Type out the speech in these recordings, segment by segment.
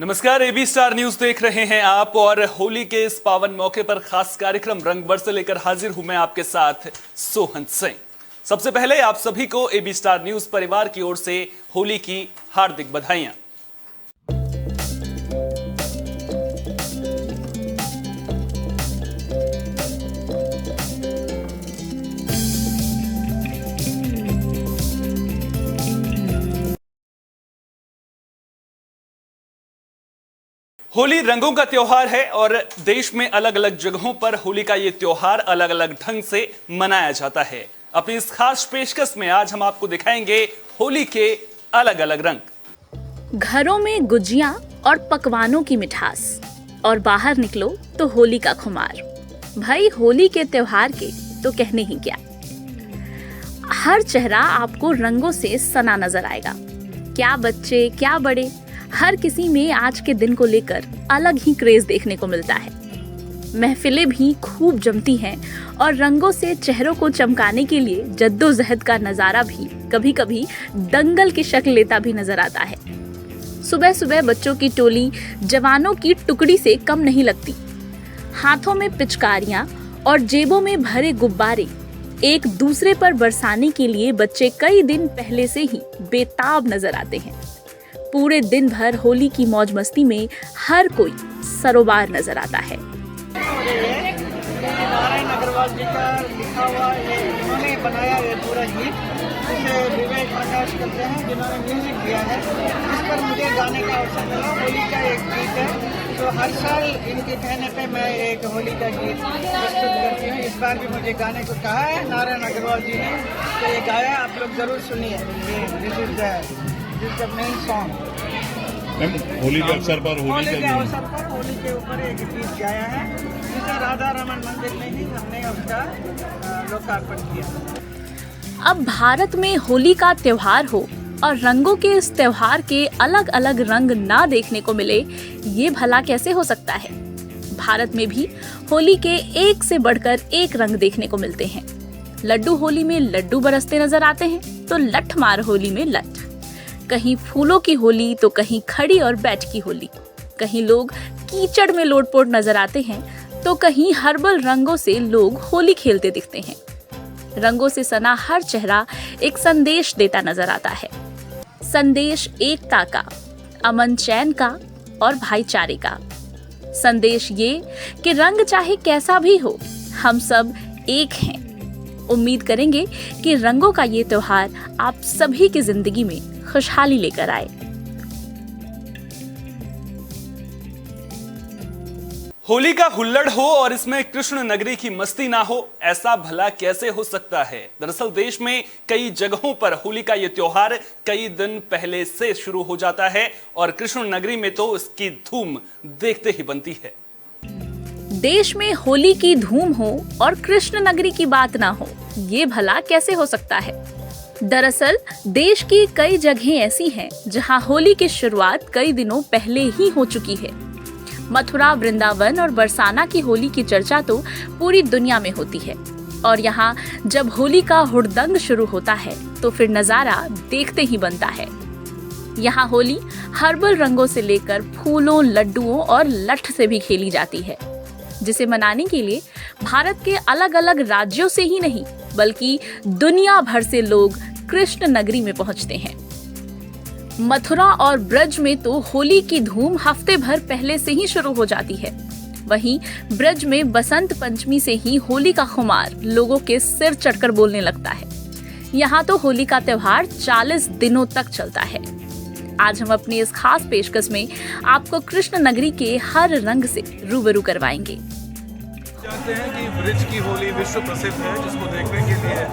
नमस्कार, AB Star news देख रहे हैं आप और होली के इस पावन मौके पर खास कार्यक्रम रंग बरसे लेकर हाजिर हूं मैं आपके साथ सोहन सिंह। सबसे पहले आप सभी को एबी स्टार न्यूज परिवार की ओर से होली की हार्दिक बधाइयां। होली रंगों का त्योहार है और देश में अलग अलग जगहों पर होली का ये त्योहार अलग अलग ढंग से मनाया जाता है। अपनी इस खास पेशकश में आज हम आपको दिखाएंगे होली के अलग अलग रंग। घरों में गुजियां और पकवानों की मिठास और बाहर निकलो तो होली का खुमार। भाई होली के त्योहार के तो कहने ही क्या। हर चेहरा आपको रंगों से सना नजर आएगा। क्या बच्चे क्या बड़े, हर किसी में आज के दिन को लेकर अलग ही क्रेज देखने को मिलता है। महफिलें भी खूब जमती हैं और रंगों से चेहरों को चमकाने के लिए जद्दोजहद का नजारा भी कभी कभी दंगल की शक्ल लेता भी नजर आता है। सुबह सुबह बच्चों की टोली जवानों की टुकड़ी से कम नहीं लगती। हाथों में पिचकारियां और जेबों में भरे गुब्बारे एक दूसरे पर बरसाने के लिए बच्चे कई दिन पहले से ही बेताब नजर आते हैं। पूरे दिन भर होली की मौज मस्ती में हर कोई सरोबार नजर आता है। नारायण अग्रवाल जी का लिखा हुआ ये इन्होंने बनाया ये पूरा गीत, जिसे विवेक प्रकाश करते हैं जिन्होंने म्यूजिक दिया है। इस पर मुझे गाने का अवसर मिला। होली का एक गीत है तो हर साल इनके कहने पे मैं एक होली का गीत प्रस्तुत करती हूँ। इस बार भी मुझे गाने को कहा है नारायण अग्रवाल जी ने, तो ये गाया आप लोग जरूर सुनिए। This is the main song. Holi के अवसर पर होली के ऊपर एक गीत गाया है जिसे राधा रमन मंदिर में ही हमने उसका लोकार्पण किया। अब भारत में होली का त्योहार हो और रंगों के इस त्योहार के अलग अलग रंग ना देखने को मिले, ये भला कैसे हो सकता है। भारत में भी होली के एक से बढ़कर एक रंग देखने को मिलते हैं। लड्डू होली में लड्डू बरसते नजर आते हैं तो लठ मार होली में लठ। कहीं फूलों की होली तो कहीं खड़ी और बैठ की होली। कहीं लोग कीचड़ में लोटपोट नजर आते हैं तो कहीं हर्बल रंगों से लोग होली खेलते दिखते हैं। रंगों से सना हर चेहरा एक संदेश देता नजर आता है। संदेश एकता का, अमन चैन का और भाईचारे का। संदेश ये कि रंग चाहे कैसा भी हो, हम सब एक हैं। उम्मीद करेंगे कि रंगों का ये त्योहार आप सभी की जिंदगी में खुशहाली लेकर आए। होली का हुल्लड़ हो और इसमें कृष्ण नगरी की मस्ती ना हो, ऐसा भला कैसे हो सकता है। दरअसल देश में कई जगहों पर होली का ये त्योहार कई दिन पहले से शुरू हो जाता है और कृष्ण नगरी में तो इसकी धूम देखते ही बनती है। देश में होली की धूम हो और कृष्ण नगरी की बात ना हो, ये भला कैसे हो सकता है। दरअसल देश की कई जगहें ऐसी हैं जहां होली की शुरुआत कई दिनों पहले ही हो चुकी है। मथुरा, वृंदावन और बरसाना की होली की चर्चा तो पूरी दुनिया में होती है और यहाँ जब होली का हुड़दंग शुरू होता है तो फिर नजारा देखते ही बनता है। यहाँ होली हर्बल रंगों से लेकर फूलों, लड्डुओं और लठ से भी खेली जाती है, जिसे मनाने के लिए भारत के अलग अलग राज्यों से ही नहीं बल्कि दुनिया भर से लोग कृष्ण नगरी में पहुंचते हैं। मथुरा और ब्रज में तो होली की धूम हफ्ते भर पहले से ही शुरू हो जाती है। वहीं ब्रज में बसंत पंचमी से ही होली का खुमार लोगों के सिर चढ़कर बोलने लगता है। यहाँ तो होली का त्योहार 40 दिनों तक चलता है। आज हम अपनी इस खास पेशकश में आपको कृष्ण नगरी के हर रंग से रूबरू करवाएंगे। जानते हैं कि ब्रिज की होली विश्व प्रसिद्ध है, जिसको देखने के लिए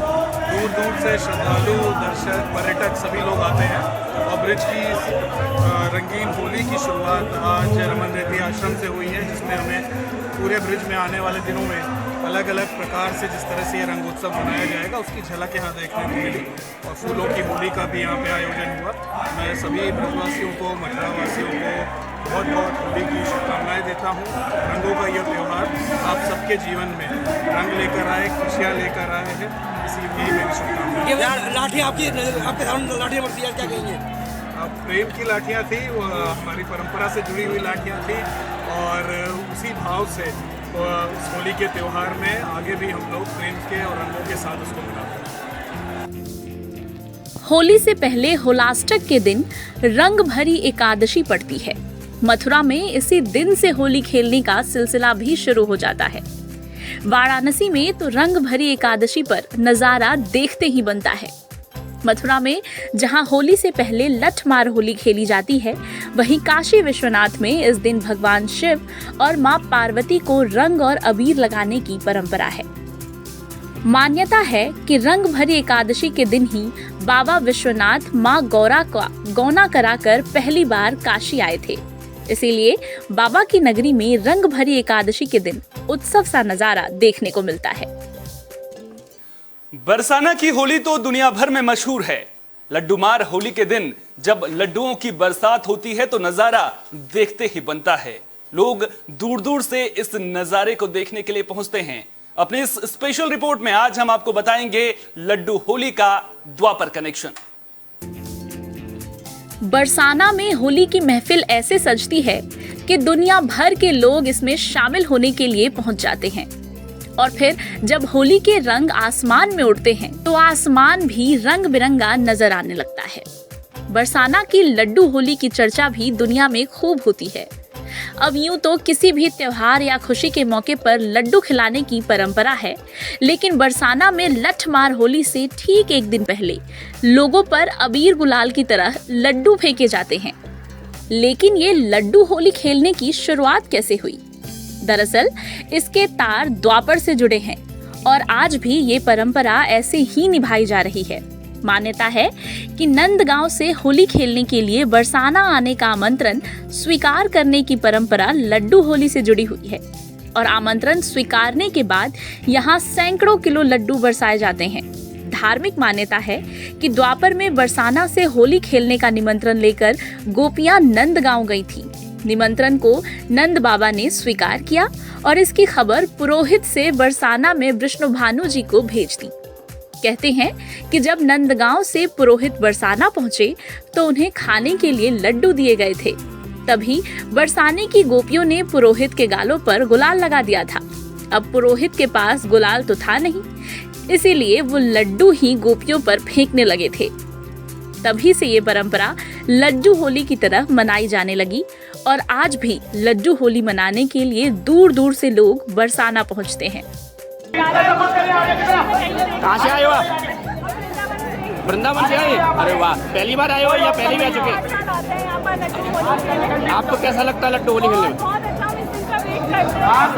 दूर दूर से श्रद्धालु, दर्शक, पर्यटक सभी लोग आते हैं। और ब्रिज की रंगीन होली की शुरुआत आज रमन रेड्डी आश्रम से हुई है, जिसमें हमें पूरे ब्रिज में आने वाले दिनों में अलग अलग प्रकार से जिस तरह से ये रंगोत्सव मनाया जाएगा उसकी झलक यहाँ देखने को मिली। और फूलों की होली का भी यहाँ पे आयोजन हुआ। मैं सभी ब्रजवासियों को, मथुरावासियों को बहुत बहुत होली की शुभकामनाएं देता हूँ। रंगों का यह त्यौहार आप सबके जीवन में रंग लेकर आए, खुशियाँ लेकर आए हैं, इसी की मेरी शुभकामनाएं। लाठी आपके सामने लाठी बढ़ती है, क्या कहेंगे? प्रेम की लाठियाँ थी, वो हमारी परंपरा से जुड़ी हुई लाठियाँ थी और उसी भाव से इस होली के त्यौहार में आगे भी हम लोग प्रेम के और रंगों के साथ उसको मनाते हैं। होली से पहले होलाष्टक के दिन रंग भरी एकादशी पड़ती है। मथुरा में इसी दिन से होली खेलने का सिलसिला भी शुरू हो जाता है। वाराणसी में तो रंग भरी एकादशी पर नजारा देखते ही बनता है। मथुरा में जहां होली से पहले लठमार होली खेली जाती है, वहीं काशी विश्वनाथ में इस दिन भगवान शिव और मां पार्वती को रंग और अबीर लगाने की परंपरा है। मान्यता है कि रंग भरी एकादशी के दिन ही बाबा विश्वनाथ मां गौरा का गौना कराकर पहली बार काशी आए थे। इसीलिए बाबा की नगरी में रंग भरी एकादशी के दिन उत्सव सा नजारा देखने को मिलता है। बरसाना की होली तो दुनिया भर में मशहूर है। लड्डूमार होली के दिन जब लड्डुओं की बरसात होती है तो नजारा देखते ही बनता है। लोग दूर दूर से इस नजारे को देखने के लिए पहुंचते हैं। अपने इस स्पेशल रिपोर्ट में आज हम आपको बताएंगे लड्डू होली का द्वापर कनेक्शन। बरसाना में होली की महफिल ऐसे सजती है कि दुनिया भर के लोग इसमें शामिल होने के लिए पहुंच जाते हैं। और फिर जब होली के रंग आसमान में उड़ते हैं तो आसमान भी रंग बिरंगा नजर आने लगता है। बरसाना की लड्डू होली की चर्चा भी दुनिया में खूब होती है। अब यूं तो किसी भी त्योहार या खुशी के मौके पर लड्डू खिलाने की परंपरा है, लेकिन बरसाना में लठमार होली से ठीक एक दिन पहले लोगों पर अबीर गुलाल की तरह लड्डू फेंके जाते हैं। लेकिन ये लड्डू होली खेलने की शुरुआत कैसे हुई? दरअसल इसके तार द्वापर से जुड़े हैं और आज भी ये परंपरा ऐसे ही निभाई जा रही है। मान्यता है कि नंदगांव से होली खेलने के लिए बरसाना आने का आमंत्रण स्वीकार करने की परंपरा लड्डू होली से जुड़ी हुई है और आमंत्रण स्वीकारने के बाद यहाँ सैकड़ों किलो लड्डू बरसाए जाते हैं। धार्मिक मान्यता है कि द्वापर में बरसाना से होली खेलने का निमंत्रण लेकर गोपियां नंदगांव गई थी। निमंत्रण को नंद बाबा ने स्वीकार किया और इसकी खबर पुरोहित से बरसाना में विष्णुभानु जी को भेज दी। कहते हैं कि जब नंदगांव से पुरोहित बरसाना पहुंचे तो उन्हें खाने के लिए लड्डू दिए गए थे। तभी बरसाने की गोपियों ने पुरोहित के गालों पर गुलाल लगा दिया था। अब पुरोहित के पास गुलाल तो था नहीं, इसीलिए वो लड्डू ही गोपियों पर फेंकने लगे थे। तभी से ये परंपरा लड्डू होली की तरह मनाई जाने लगी और आज भी लड्डू होली मनाने के लिए दूर दूर से लोग बरसाना पहुंचते हैं। कहाँ से आए हो आप? वृंदावन से आए? अरे वाह, पहली बार आए हो या पहले भी आ चुके? आपको कैसा लगता है लड्डू होली खेलने में? आप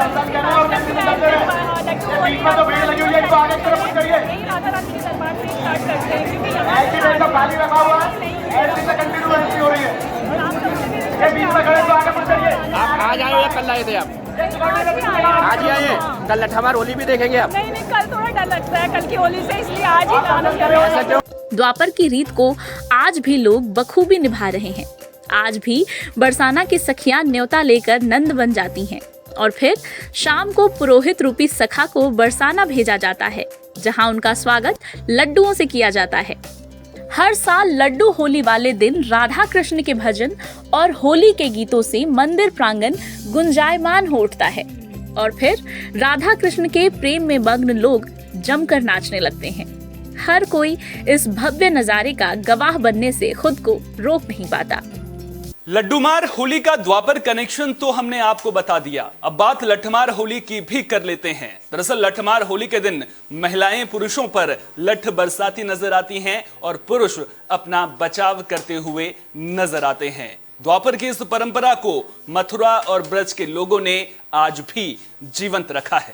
आज आए हो या कल आए थे आप? आज ही आए? कल लठमार होली भी देखेंगे आप? नहीं, कल थोड़ा डर लगता है कल की होली से, इसलिए आज ही आनंद कर रहे हैं। द्वापर की रीत को आज भी लोग बखूबी निभा रहे हैं। आज भी बरसाना की सखियां न्योता लेकर नंद बन जाती हैं और फिर शाम को पुरोहित रूपी सखा को बरसाना भेजा जाता है, जहां उनका स्वागत लड्डुओं से किया जाता है। हर साल लड्डू होली वाले दिन राधा कृष्ण के भजन और होली के गीतों से मंदिर प्रांगण गुंजायमान हो उठता है और फिर राधा कृष्ण के प्रेम में मग्न लोग जमकर नाचने लगते हैं। हर कोई इस भव्य नजारे का गवाह बनने से खुद को रोक नहीं पाता। लड्डूमार होली का द्वापर कनेक्शन तो हमने आपको बता दिया। अब बात लठमार होली की भी कर लेते हैं। दरअसल लठमार होली के दिन महिलाएं पुरुषों पर लठ बरसाती नजर आती हैं और पुरुष अपना बचाव करते हुए नजर आते हैं। द्वापर की इस परंपरा को मथुरा और ब्रज के लोगों ने आज भी जीवंत रखा है।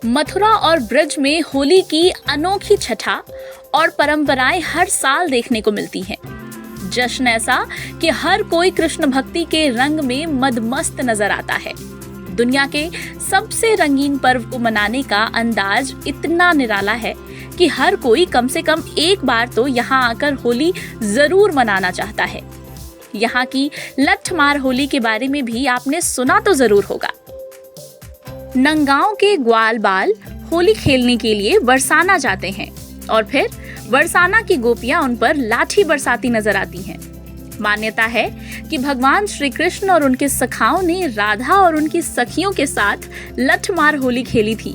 मथुरा और ब्रज में होली की अनोखी छठा और परंपराएं हर साल देखने को मिलती हैं। जश्न ऐसा कि हर कोई कृष्ण भक्ति के रंग में मदमस्त नजर आता है। दुनिया के सबसे रंगीन पर्व को मनाने का अंदाज इतना निराला है कि हर कोई कम से कम एक बार तो यहाँ आकर होली जरूर मनाना चाहता है। यहाँ की लठमार होली के बारे में भी आपने सुना तो जरूर होगा। नंगांव के ग्वाल बाल होली खेलने के लिए बरसाना जाते हैं और फिर बरसाना की गोपियां उन पर लाठी बरसाती नजर आती हैं। मान्यता है कि भगवान श्री कृष्ण और उनके सखाओं ने राधा और उनकी सखियों के साथ लठमार होली खेली थी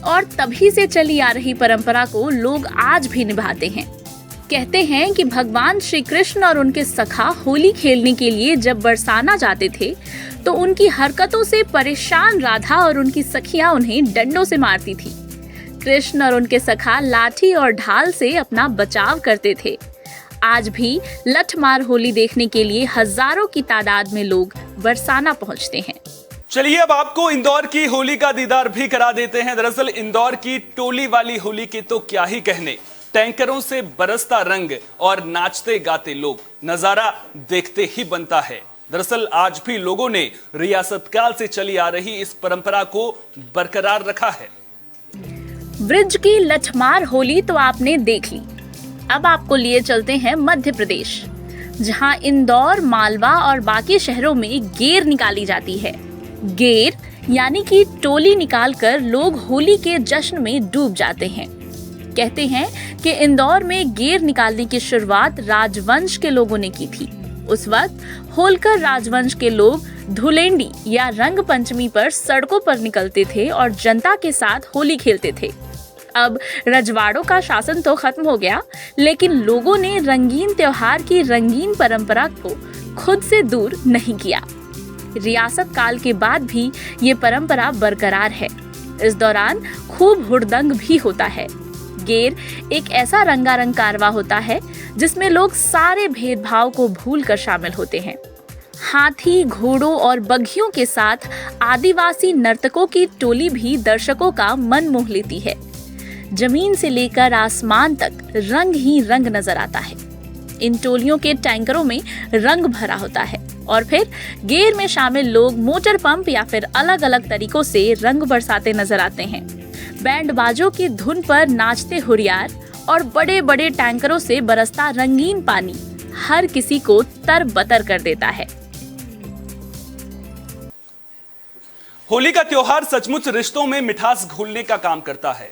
और तभी से चली आ रही परंपरा को लोग आज भी निभाते हैं। कहते हैं कि भगवान श्री कृष्ण और उनके सखा होली खेलने के लिए जब बरसाना जाते थे तो उनकी हरकतों से परेशान राधा और उनकी सखियां उन्हें डंडों से मारती थी। कृष्ण और उनके सखा लाठी और ढाल से अपना बचाव करते थे। आज भी लठमार होली देखने के लिए हजारों की तादाद में लोग बरसाना पहुंचते हैं। चलिए अब आपको इंदौर की होली का दीदार भी करा देते हैं। दरअसल इंदौर की टोली वाली होली के तो क्या ही कहने, टैंकरों से बरसता रंग और नाचते गाते लोग, नजारा देखते ही बनता है। दरअसल आज भी लोगों ने रियासत काल से चली आ रही इस परंपरा को बरकरार रखा है। ब्रिज की लठमार होली तो आपने देख ली, अब आपको लिए चलते हैं मध्य प्रदेश, जहां इंदौर, मालवा और बाकी शहरों में गेर निकाली जाती है। गेर यानी कि टोली निकालकर लोग होली के जश्न में डूब जाते हैं। कहते हैं कि इंदौर में गेर निकालने की शुरुआत राजवंश के लोगों ने की थी। उस वक्त होलकर राजवंश के लोग धुलेंडी या रंग पंचमी पर सड़कों पर निकलते थे और जनता के साथ होली खेलते थे। अब रजवाड़ों का शासन तो खत्म हो गया, लेकिन लोगों ने रंगीन त्योहार की रंगीन परंपरा को खुद से दूर नहीं किया। रियासत काल के बाद भी ये परंपरा बरकरार है। इस दौरान खूब हुड़दंग भी होता है। गेर एक ऐसा रंगारंग कारवा होता है जिसमें लोग सारे भेदभाव को भूलकर शामिल होते हैं। हाथी, घोड़ों और बघियों के साथ आदिवासी नर्तकों की टोली भी दर्शकों का मन मोह लेती है। जमीन से लेकर आसमान तक रंग ही रंग नजर आता है। इन टोलियों के टैंकरों में रंग भरा होता है और फिर गेर में शामिल लोग मोटर पंप या फिर अलग अलग तरीकों से रंग बरसाते नजर आते हैं। बैंड बाजों की धुन पर नाचते हुरियार और बड़े बड़े टैंकरों से बरसता रंगीन पानी हर किसी को तरबतर कर देता है। होली का त्योहार सचमुच रिश्तों में मिठास घोलने का काम करता है।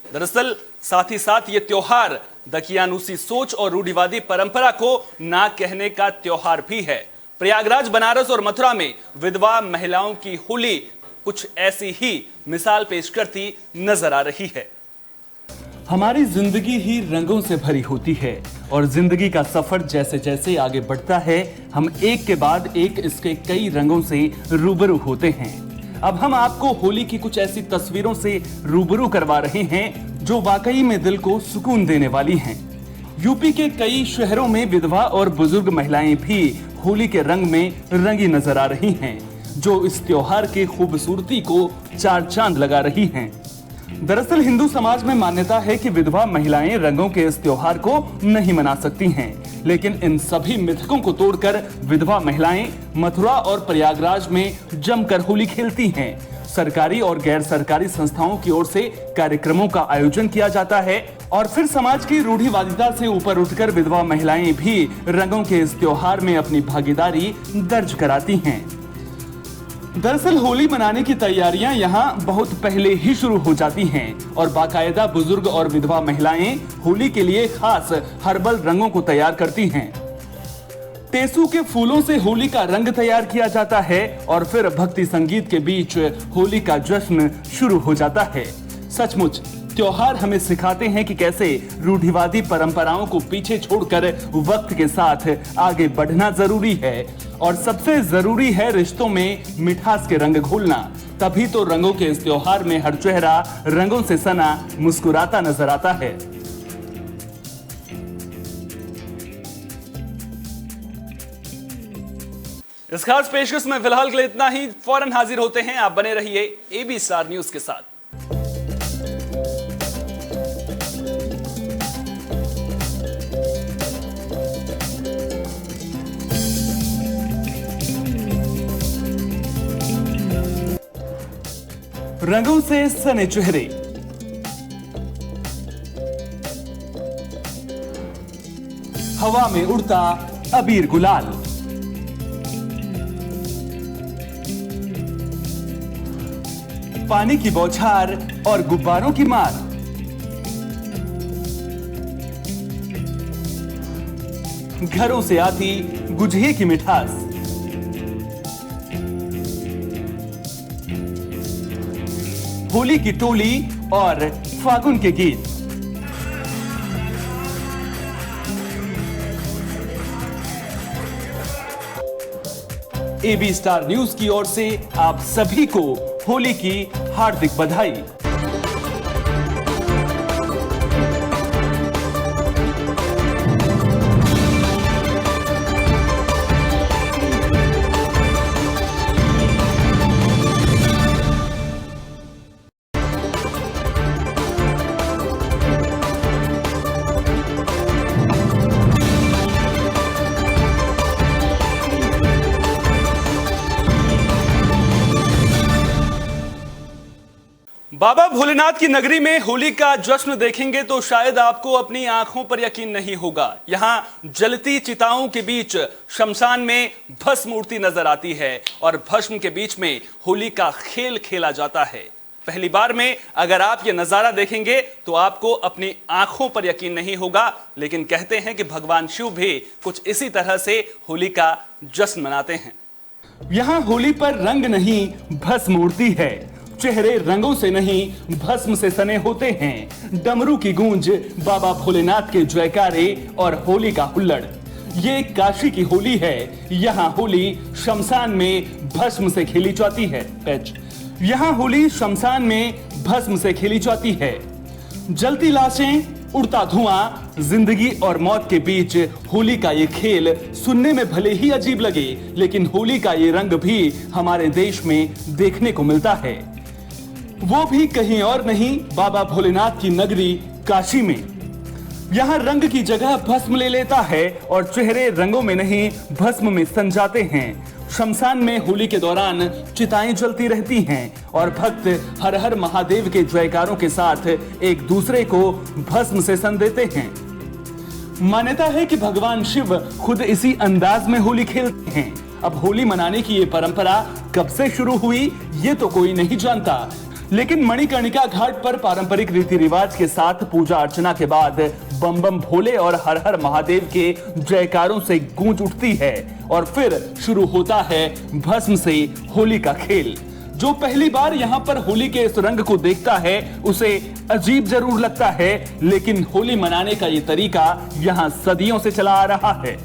दरअसल साथ ही साथ ये त्योहार दकियानूसी सोच और रूढ़िवादी परंपरा को ना कहने का त्योहार भी है। प्रयागराज, बनारस और मथुरा में विधवा महिलाओं की होली कुछ ऐसी ही मिसाल पेश करती नजर आ रही है। हमारी जिंदगी ही रंगों से भरी होती है और जिंदगी का सफर जैसे जैसे आगे बढ़ता है, हम एक के बाद एक इसके कई रंगों से रूबरू होते हैं। अब हम आपको होली की कुछ ऐसी तस्वीरों से रूबरू करवा रहे हैं जो वाकई में दिल को सुकून देने वाली हैं। यूपी के कई शहरों में विधवा और बुजुर्ग महिलाएं भी होली के रंग में रंगी नजर आ रही हैं, जो इस त्योहार की खूबसूरती को चार चांद लगा रही हैं। दरअसल हिंदू समाज में मान्यता है कि विधवा महिलाएं रंगों के इस त्योहार को नहीं मना सकती हैं, लेकिन इन सभी मिथकों को तोड़कर विधवा महिलाएं मथुरा और प्रयागराज में जमकर होली खेलती हैं। सरकारी और गैर सरकारी संस्थाओं की ओर से कार्यक्रमों का आयोजन किया जाता है और फिर समाज की रूढ़िवादिता से ऊपर उठकर विधवा महिलाएं भी रंगों के इस त्योहार में अपनी भागीदारी दर्ज कराती हैं। दरअसल होली मनाने की तैयारियां यहां बहुत पहले ही शुरू हो जाती हैं और बाकायदा बुजुर्ग और विधवा महिलाएं होली के लिए खास हर्बल रंगों को तैयार करती हैं। टेसू के फूलों से होली का रंग तैयार किया जाता है और फिर भक्ति संगीत के बीच होली का जश्न शुरू हो जाता है। सचमुच त्योहार हमें सिखाते हैं कि कैसे रूढ़िवादी परंपराओं को पीछे छोड़कर वक्त के साथ आगे बढ़ना जरूरी है और सबसे जरूरी है रिश्तों में मिठास के रंग घोलना। तभी तो रंगों के इस त्योहार में हर चेहरा रंगों से सना मुस्कुराता नजर आता है। इस खास पेशकश में फिलहाल के लिए इतना ही। फौरन हाजिर होते हैं, आप बने रहिए एबी स्टार न्यूज के साथ। रंगों से सने चेहरे, हवा में उड़ता अबीर गुलाल, पानी की बौछार और गुब्बारों की मार, घरों से आती गुझिये की मिठास। होली की टोली और फागुन के गीत। एबी स्टार न्यूज की ओर से आप सभी को होली की हार्दिक बधाई। बाबा भोलेनाथ की नगरी में होली का जश्न देखेंगे तो शायद आपको अपनी आंखों पर यकीन नहीं होगा। यहां जलती चिताओं के बीच शमशान में भस्म मूर्ति नजर आती है और भस्म के बीच में होली का खेल खेला जाता है। पहली बार में अगर आप ये नजारा देखेंगे तो आपको अपनी आंखों पर यकीन नहीं होगा, लेकिन कहते हैं कि भगवान शिव भी कुछ इसी तरह से होली का जश्न मनाते हैं। यहां होली पर रंग नहीं भस्म मूर्ति है। चेहरे रंगों से नहीं भस्म से सने होते हैं। डमरू की गूंज, बाबा भोलेनाथ के जयकारे और होली का हुल्लड़। ये काशी की होली है। यहाँ होली शमशान में भस्म से खेली जाती है। यहाँ होली शमशान में भस्म से खेली जाती है। जलती लाशें, उड़ता धुआं, जिंदगी और मौत के बीच होली का ये खेल सुनने में भले ही अजीब लगे, लेकिन होली का ये रंग भी हमारे देश में देखने को मिलता है। वो भी कहीं और नहीं, बाबा भोलेनाथ की नगरी काशी में। यहाँ रंग की जगह भस्म ले लेता है और चेहरे रंगों में नहीं भस्म में सन जाते हैं। शमशान में होली के दौरान चिताएं जलती रहती हैं और भक्त हर हर महादेव के जयकारों के साथ एक दूसरे को भस्म से सन देते हैं। मान्यता है कि भगवान शिव खुद इसी अंदाज में होली खेलते हैं। अब होली मनाने की ये परंपरा कब से शुरू हुई ये तो कोई नहीं जानता, लेकिन मणिकर्णिका घाट पर पारंपरिक रीति रिवाज के साथ पूजा अर्चना के बाद बम बम भोले और हर हर महादेव के जयकारों से गूंज उठती है और फिर शुरू होता है भस्म से होली का खेल। जो पहली बार यहाँ पर होली के इस रंग को देखता है उसे अजीब जरूर लगता है, लेकिन होली मनाने का ये तरीका यहाँ सदियों से चला आ रहा है।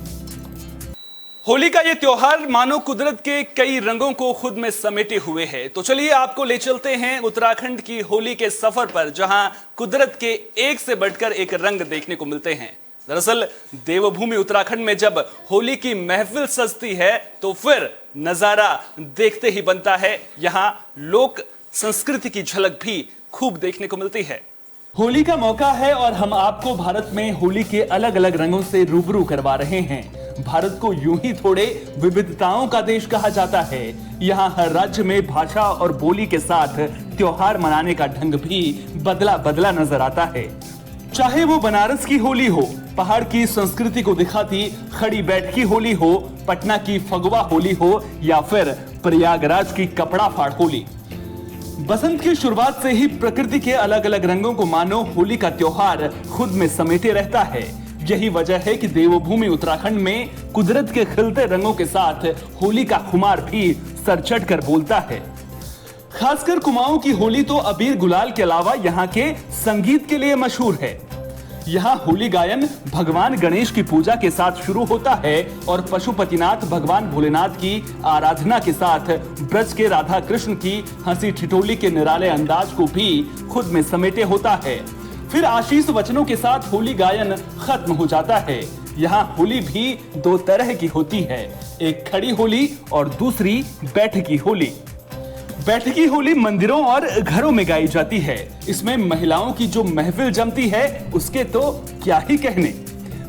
होली का ये त्योहार मानो कुदरत के कई रंगों को खुद में समेटे हुए है। तो चलिए आपको ले चलते हैं उत्तराखंड की होली के सफर पर, जहां कुदरत के एक से बढ़कर एक रंग देखने को मिलते हैं। दरअसल देवभूमि उत्तराखंड में जब होली की महफिल सजती है तो फिर नजारा देखते ही बनता है। यहाँ लोक संस्कृति की झलक भी खूब देखने को मिलती है। होली का मौका है और हम आपको भारत में होली के अलग अलग रंगों से रूबरू करवा रहे हैं। भारत को यूं ही थोड़े विविधताओं का देश कहा जाता है। यहाँ हर राज्य में भाषा और बोली के साथ त्योहार मनाने का ढंग भी बदला बदला नजर आता है। चाहे वो बनारस की होली हो, पहाड़ की संस्कृति को दिखाती खड़ी बैठकी होली हो, पटना की फगवा होली हो या फिर प्रयागराज की कपड़ा फाड़ होली। बसंत की शुरुआत से ही प्रकृति के अलग अलग रंगों को मानो होली का त्योहार खुद में समेटे रहता है। यही वजह है कि देवभूमि उत्तराखंड में कुदरत के खिलते रंगों के साथ होली का खुमार भी सर चढ़ कर बोलता है। खासकर कुमाऊं की होली तो अबीर गुलाल के अलावा यहाँ के संगीत के लिए मशहूर है। यहाँ होली गायन भगवान गणेश की पूजा के साथ शुरू होता है और पशुपतिनाथ भगवान भोलेनाथ की आराधना के साथ ब्रज के राधा कृष्ण की हंसी ठिठोली के निराले अंदाज को भी खुद में समेटे होता है। फिर आशीष वचनों के साथ होली गायन खत्म हो जाता है। यहाँ होली भी दो तरह की होती है, एक खड़ी होली और दूसरी बैठकी होली। बैठकी होली मंदिरों और घरों में गाई जाती है। इसमें महिलाओं की जो महफिल जमती है उसके तो क्या ही कहने।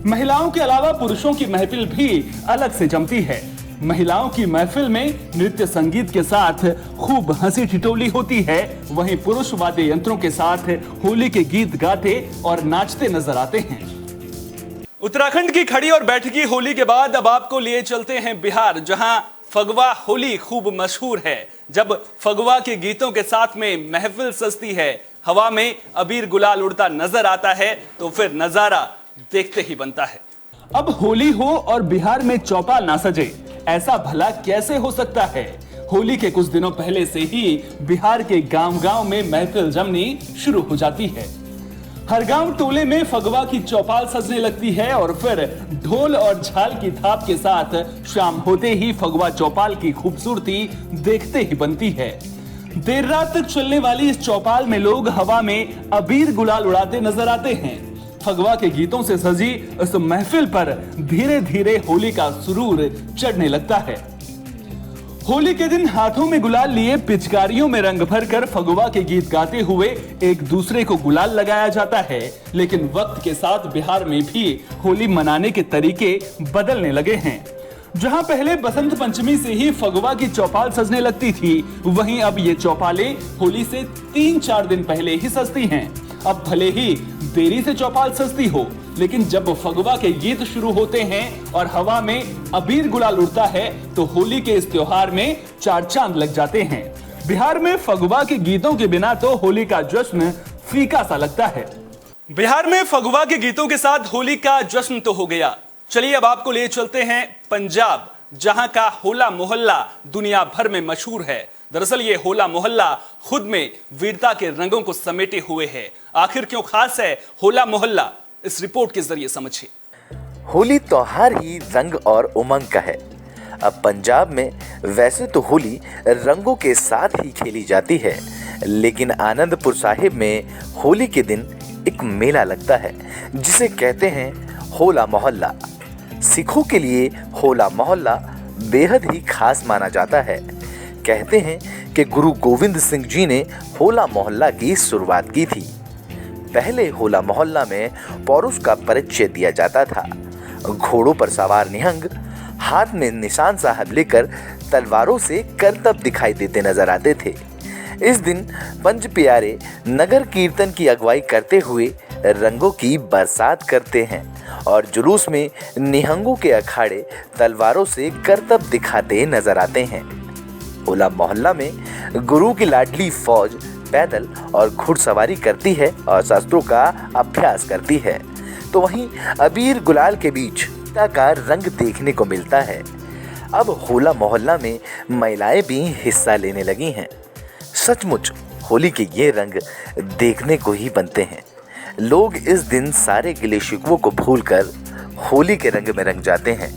महिलाओं के अलावा पुरुषों की महफिल भी अलग से जमती है। महिलाओं की महफिल में नृत्य संगीत के साथ खूब हंसी ठिठोली होती है, वहीं पुरुष वाद्य यंत्रों के साथ होली के गीत गाते और नाचते नजर आते हैं। उत्तराखंड की खड़ी और बैठकी होली के बाद अब आपको लिए चलते हैं बिहार, जहां फगवा होली खूब मशहूर है। जब फगवा के गीतों के साथ में महफिल सजती है, हवा में अबीर गुलाल उड़ता नजर आता है तो फिर नजारा देखते ही बनता है। अब होली हो और बिहार में चौपाल ना सजे, ऐसा भला कैसे हो सकता है। होली के कुछ दिनों पहले से ही बिहार के गांव-गांव में महफिल जमनी शुरू हो जाती है। हर गांव टोले में फगवा की चौपाल सजने लगती है और फिर ढोल और झाल की थाप के साथ शाम होते ही फगवा चौपाल की खूबसूरती देखते ही बनती है। देर रात तक चलने वाली इस चौपाल में लोग हवा में अबीर गुलाल उड़ाते नजर आते हैं। फगवा के गीतों से सजी इस महफिल पर धीरे धीरे होली का सुरूर चढ़ने लगता है। होली के दिन हाथों में गुलाल लिए पिचकारियों में रंग भरकर फगवा के गीत गाते हुए एक दूसरे को गुलाल लगाया जाता है। लेकिन वक्त के साथ बिहार में भी होली मनाने के तरीके बदलने लगे हैं। जहां पहले बसंत पंचमी से ही फगवा की चौपाल सजने लगती थी, वहीं अब ये चौपालें होली से 3-4 दिन पहले ही सजती हैं। अब भले ही देरी से चौपाल सजती हो, लेकिन जब फगवा के गीत शुरू होते हैं और हवा में अबीर गुलाल उड़ता है तो होली के इस त्योहार में 4 चांद लग जाते हैं। बिहार में फगवा के गीतों के बिना तो होली का जश्न फीका सा लगता है। बिहार में फगवा के गीतों के साथ होली का जश्न तो हो गया, चलिए अब आपको ले चलते हैं पंजाब, जहां का होला मोहल्ला दुनिया भर में मशहूर है। दरअसल ये होला मोहल्ला खुद में वीरता के रंगों को समेटे हुए है। आखिर क्यों खास है होला मोहल्ला, इस रिपोर्ट के जरिए समझिए। होली त्योहार ही रंग और उमंग का है। अब पंजाब में वैसे तो होली रंगों के साथ ही खेली जाती है, लेकिन आनंदपुर साहिब में होली के दिन एक मेला लगता है जिसे कहते हैं होला मोहल्ला। सिखों के लिए होला मोहल्ला बेहद ही खास माना जाता है। कहते हैं कि गुरु गोविंद सिंह जी ने होला मोहल्ला की शुरुआत की थी। पहले होला मोहल्ला में पौरुष का परिचय दिया जाता था। घोड़ों पर सवार निहंग हाथ में निशान साहब लेकर तलवारों से करतब दिखाई देते नजर आते थे। इस दिन पंज प्यारे नगर कीर्तन की अगुवाई करते हुए रंगों की बरसात करते हैं और जुलूस में निहंगों के अखाड़े तलवारों से करतब दिखाते नजर आते हैं। होला मोहल्ला में गुरु की लाडली फौज पैदल और घुड़सवारी करती है और शस्त्रों का अभ्यास करती है, तो वहीं अबीर गुलाल के बीच का रंग देखने को मिलता है। अब होला मोहल्ला में महिलाएं भी हिस्सा लेने लगी हैं। सचमुच होली के ये रंग देखने को ही बनते हैं। लोग इस दिन सारे गिले शिकवों को भूलकर होली के रंग में रंग जाते हैं।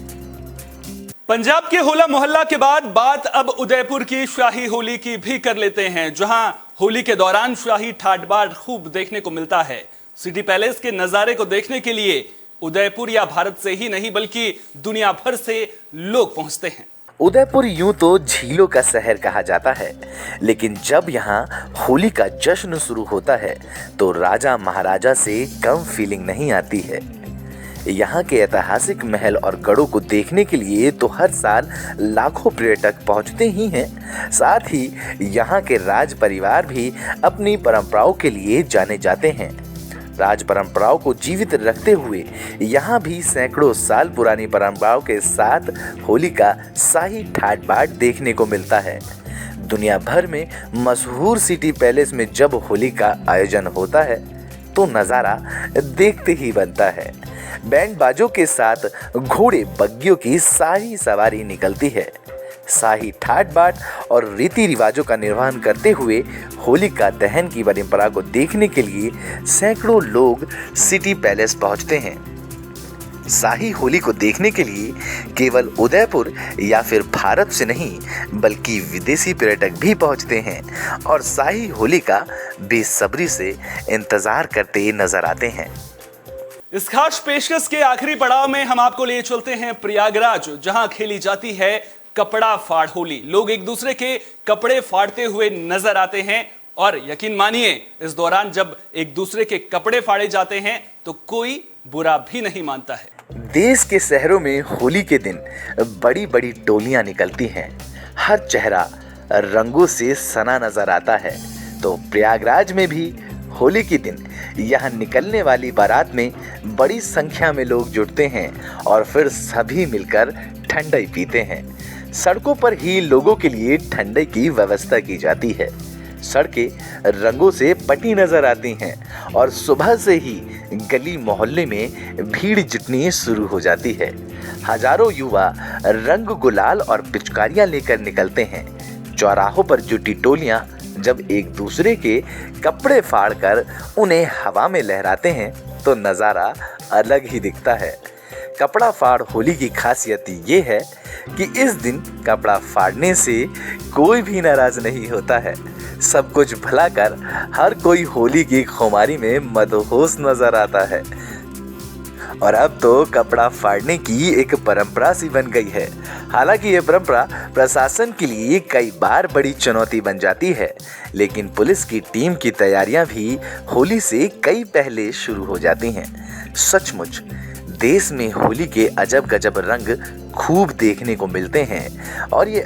पंजाब के होला मोहल्ला के बाद बात अब उदयपुर की शाही होली की भी कर लेते हैं, जहां होली के दौरान शाही ठाट बाट खूब देखने को मिलता है। सिटी पैलेस के नजारे को देखने के लिए उदयपुर या भारत से ही नहीं बल्कि दुनिया भर से लोग पहुंचते हैं। उदयपुर यूं तो झीलों का शहर कहा जाता है, लेकिन जब यहाँ होली का जश्न शुरू होता है तो राजा महाराजा से कम फीलिंग नहीं आती है। यहाँ के ऐतिहासिक महल और गढ़ों को देखने के लिए तो हर साल लाखों पर्यटक पहुँचते ही हैं। साथ ही यहाँ के राज परिवार भी अपनी परंपराओं के लिए जाने जाते हैं। राज परंपराओं को जीवित रखते हुए यहाँ भी सैकड़ों साल पुरानी परंपराओं के साथ होली का शाही ठाट बाट देखने को मिलता है। दुनिया भर में मशहूर सिटी पैलेस में जब होली का आयोजन होता है तो नज़ारा देखते ही बनता है। बैंड बाजों के साथ घोड़े बग्गियों की शाही सवारी निकलती है। शाही ठाट बाट और रीति रिवाजों का निर्वहन करते हुए होलिका दहन की परंपरा को देखने के लिए सैकड़ों लोग सिटी पैलेस पहुंचते हैं। शाही होली को देखने के लिए केवल उदयपुर या फिर भारत से नहीं बल्कि विदेशी पर्यटक भी पहुंचते हैं और शाही होली का बेसब्री से इंतजार करते नजर आते हैं। इस खास पेशकश के आखिरी पड़ाव में हम आपको ले चलते हैं प्रयागराज, जहां खेली जाती है कपड़ा फाड़ होली। लोग एक दूसरे के कपड़े फाड़ते हुए नजर आते हैं और यकीन मानिए इस दौरान जब एक दूसरे के कपड़े फाड़े जाते हैं तो कोई बुरा भी नहीं मानता है। देश के शहरों में होली के दिन बड़ी बड़ी टोलियां निकलती हैं। हर चेहरा रंगों से सना नजर आता है। तो प्रयागराज में भी होली के दिन यहाँ निकलने वाली बारात में बड़ी संख्या में लोग जुटते हैं और फिर सभी मिलकर ठंडाई पीते हैं। सड़कों पर ही लोगों के लिए ठंडे की व्यवस्था की जाती है। सड़कें रंगों से पटी नजर आती हैं और सुबह से ही गली मोहल्ले में भीड़ जुटनी शुरू हो जाती है। हजारों युवा रंग, गुलाल और पिचकारियां लेकर निकलते हैं। चौराहों पर जुटी टोलियां जब एक दूसरे के कपड़े फाड़कर उन्हें हवा में लहराते हैं तो नज़ारा अलग ही दिखता है। कपड़ा फाड़ होली की खासियत ये है कि इस दिन कपड़ा फाड़ने से कोई भी नाराज नहीं होता है। सब कुछ भुला कर हर कोई होली की खुमारी में मदहोश नजर आता है और अब तो कपड़ा फाड़ने की एक परंपरा सी बन गई है। हालांकि ये परंपरा प्रशासन के लिए कई बार बड़ी चुनौती बन जाती है, लेकिन पुलिस की टीम की तैयारियां भी होली से कई पहले शुरू हो जाती हैं। सचमुच देश में होली के अजब गजब रंग खूब देखने को मिलते हैं और ये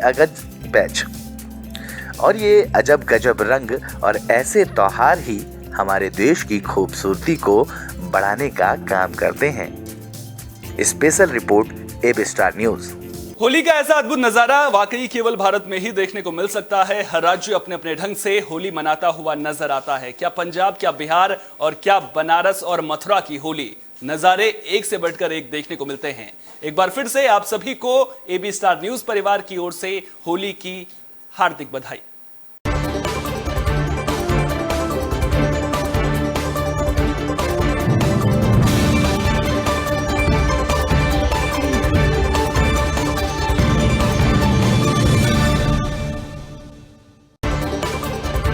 अजब गजब रंग और ऐसे त्योहार ही हमारे देश की खूबसूरती को बढ़ाने का काम करते हैं। Special report AB Star News. Holi का ऐसा अद्भुत नजारा वाकई केवल भारत में ही देखने को मिल सकता है। हर राज्य अपने अपने ढंग से होली मनाता हुआ नजर आता है। क्या पंजाब, क्या बिहार और क्या बनारस और मथुरा की होली, नजारे एक से बढ़कर एक देखने को मिलते हैं। एक बार फिर से आप सभी को एबी स्टार न्यूज परिवार की ओर से होली की हार्दिक बधाई।